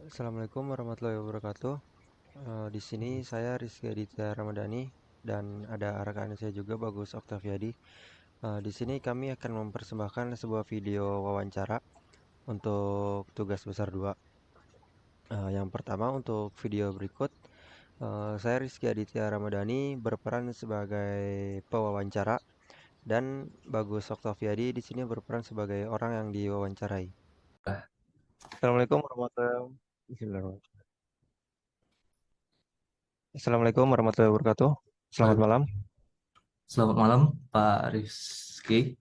Assalamualaikum warahmatullahi wabarakatuh. Di sini saya Rizky Aditya Ramadhani dan ada rekan saya juga Bagus Oktaviadi. Di sini kami akan mempersembahkan sebuah video wawancara untuk tugas besar 2. Yang pertama untuk video berikut, saya Rizky Aditya Ramadhani berperan sebagai pewawancara dan Bagus Oktaviadi di sini berperan sebagai orang yang diwawancarai. Assalamualaikum warahmatullahi wabarakatuh. Assalamualaikum warahmatullahi wabarakatuh. Selamat Baik. malam. Selamat malam, Pak Rizky.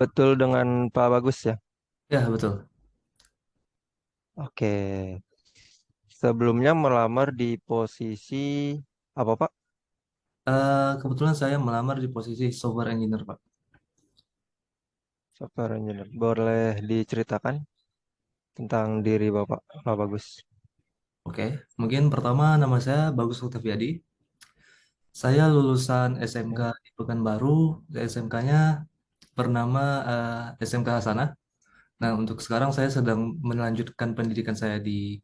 Betul dengan Pak Bagus ya? Ya, betul. Oke. Sebelumnya melamar di posisi apa Pak? Kebetulan saya melamar di posisi software engineer, Pak. Software engineer. Boleh diceritakan tentang diri Bapak, Pak Bagus? Oke, mungkin pertama nama saya Bagus Oktaviadi. Saya lulusan SMK Oke. di Pekanbaru. SMK-nya bernama SMK Hasanah. Nah, untuk sekarang saya sedang melanjutkan pendidikan saya di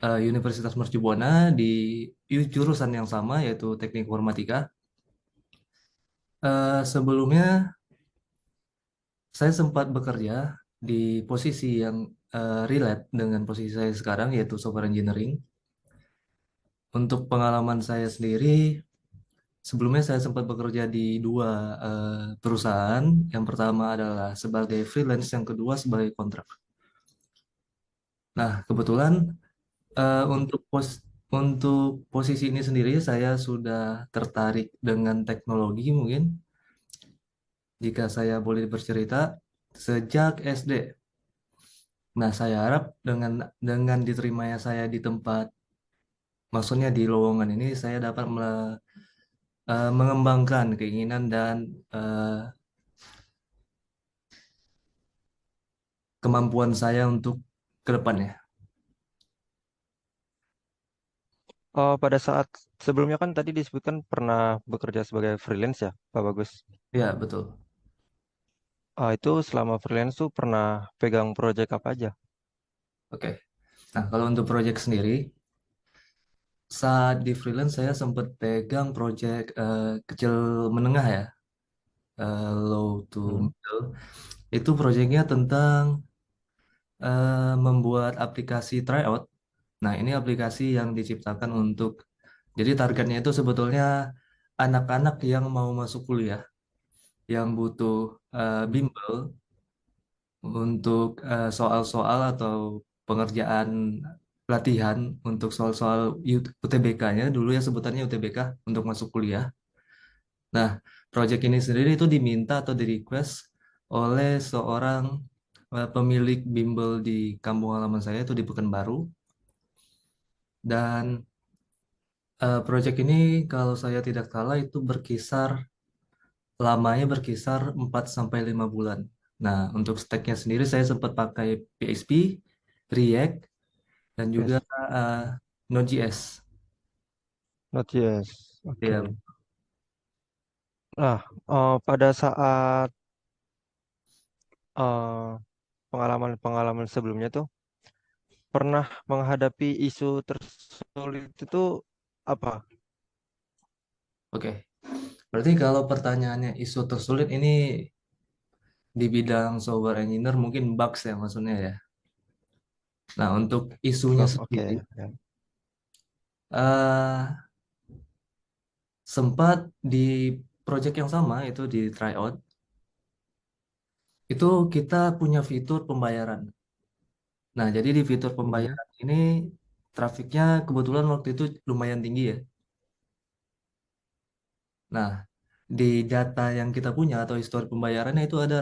Universitas Mercu Buana di jurusan yang sama, yaitu Teknik Informatika. Sebelumnya saya sempat bekerja di posisi yang relate dengan posisi saya sekarang, yaitu software engineering. Untuk pengalaman saya sendiri, sebelumnya saya sempat bekerja di dua perusahaan. Yang pertama adalah sebagai freelance, yang kedua sebagai kontrak. Nah, kebetulan Hmm. untuk posisi ini sendiri, saya sudah tertarik dengan teknologi mungkin, jika saya boleh bercerita, sejak SD. Nah, saya harap dengan diterimanya saya di tempat, maksudnya di lowongan ini, saya dapat mengembangkan keinginan dan eh, kemampuan saya untuk ke depannya. Pada saat sebelumnya kan tadi disebutkan pernah bekerja sebagai freelance ya, Pak Bagus. Ya, betul. Itu selama freelance tuh pernah pegang project apa aja? Oke. Nah, kalau untuk project sendiri, saat di freelance saya sempat pegang project kecil menengah ya, low to Hmm. middle. Itu projectnya tentang membuat aplikasi tryout. Nah, ini aplikasi yang diciptakan untuk, jadi targetnya itu sebetulnya anak-anak yang mau masuk kuliah, yang butuh bimbel untuk soal-soal atau pengerjaan latihan untuk soal-soal UTBK-nya, dulu ya sebutannya UTBK, untuk masuk kuliah. Nah, proyek ini sendiri itu diminta atau di request oleh seorang pemilik bimbel di kampung halaman saya, itu di Pekanbaru. Dan proyek ini kalau saya tidak salah itu lamanya berkisar 4 sampai 5 bulan. Nah, untuk stacknya sendiri saya sempat pakai PHP, React, dan juga Yes. uh, Node.js. Node.js. Oke. Ya, Nah, pada saat eh, pengalaman-pengalaman sebelumnya tuh pernah menghadapi isu tersulit itu apa? oke. Berarti kalau pertanyaannya isu tersulit ini di bidang software engineer mungkin bugs ya maksudnya ya. Nah, untuk isunya Bug, oke. sendiri, Ya. eh sempat di project yang sama, itu di tryout, itu kita punya fitur pembayaran. Nah, jadi di fitur Mhm. pembayaran ini trafiknya kebetulan waktu itu lumayan tinggi ya. Nah, di data yang kita punya atau histori pembayarannya itu ada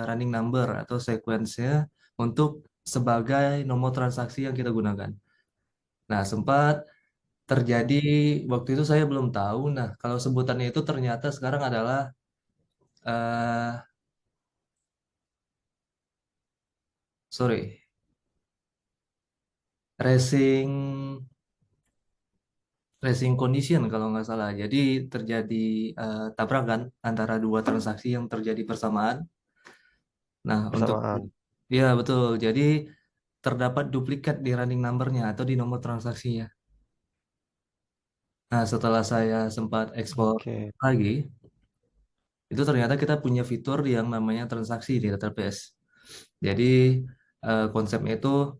running number atau sequence-nya untuk sebagai nomor transaksi yang kita gunakan. Nah, sempat terjadi waktu itu saya belum tahu. Nah, kalau sebutannya itu ternyata sekarang adalah eh sorry, racing racing condition kalau nggak salah. Jadi terjadi tabrakan antara dua transaksi yang terjadi bersamaan. Nah, untuk Bersamaan. ya betul. Jadi terdapat duplikat di running numbernya atau di nomor transaksinya. Nah, setelah saya sempat ekspor Oke. lagi, itu ternyata kita punya fitur yang namanya transaksi di database. Jadi konsepnya itu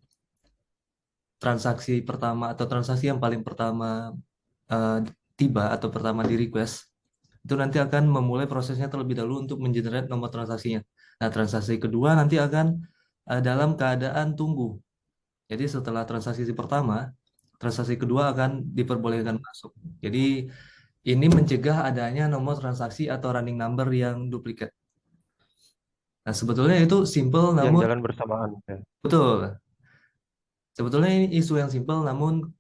transaksi pertama atau transaksi yang paling pertama eh, tiba atau pertama di request itu nanti akan memulai prosesnya terlebih dahulu untuk mengenerate nomor transaksinya. Nah, transaksi kedua nanti akan dalam keadaan tunggu. Jadi setelah transaksi pertama, transaksi kedua akan diperbolehkan Mhm. masuk. Jadi ini mencegah adanya nomor transaksi atau running number yang duplikat. Nah, sebetulnya itu simple Yang namun jalan bersamaan. Ya. betul. Sebetulnya ini isu yang simple namun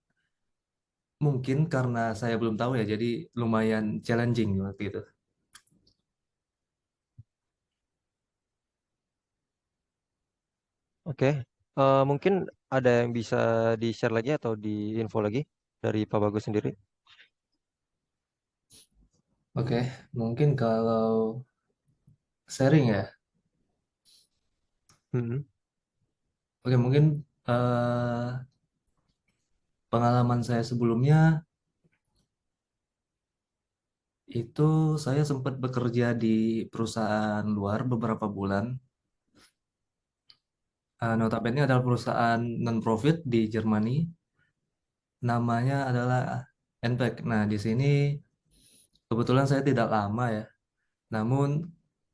mungkin karena saya belum tahu ya, jadi lumayan challenging waktu itu. Oke. Mungkin ada yang bisa di-share lagi atau di-info lagi dari Pak Bagus sendiri? Oke, mungkin kalau sharing ya. Mhm. Oke, mungkin eh, pengalaman saya sebelumnya itu saya sempat bekerja di perusahaan luar beberapa bulan. Notabene adalah perusahaan non-profit di Jermani. Namanya adalah NPEC. Nah, di sini kebetulan saya tidak lama ya. Namun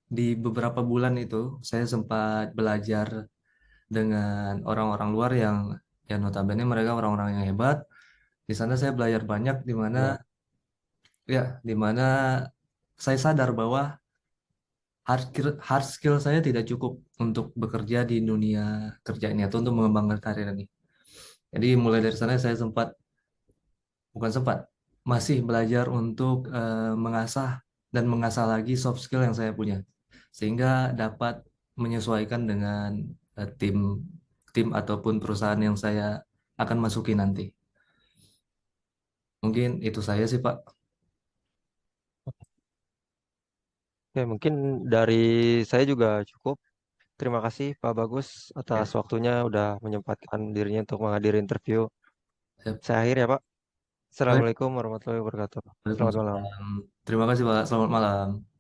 di beberapa bulan itu saya sempat belajar dengan orang-orang luar yang notabene mereka orang-orang yang hebat. Di sana saya belajar banyak di mana Ya. ya di mana saya sadar bahwa hard skill saya tidak cukup untuk bekerja di dunia kerja ini atau untuk mengembangkan karir ini. Jadi mulai dari sana saya bukan sempat, masih belajar untuk mengasah dan mengasah lagi soft skill yang saya punya, sehingga dapat menyesuaikan dengan tim tim ataupun perusahaan yang saya akan masuki nanti. Mungkin itu saya sih Pak. Oke, mungkin dari saya juga cukup. Terima kasih Pak Bagus atas Ya, waktunya udah menyempatkan dirinya untuk menghadiri interview. siap. Saya akhir ya Pak. Baik, Assalamualaikum warahmatullahi wabarakatuh. Selamat malam. Waalaikumsalam. Terima kasih Pak. Selamat malam.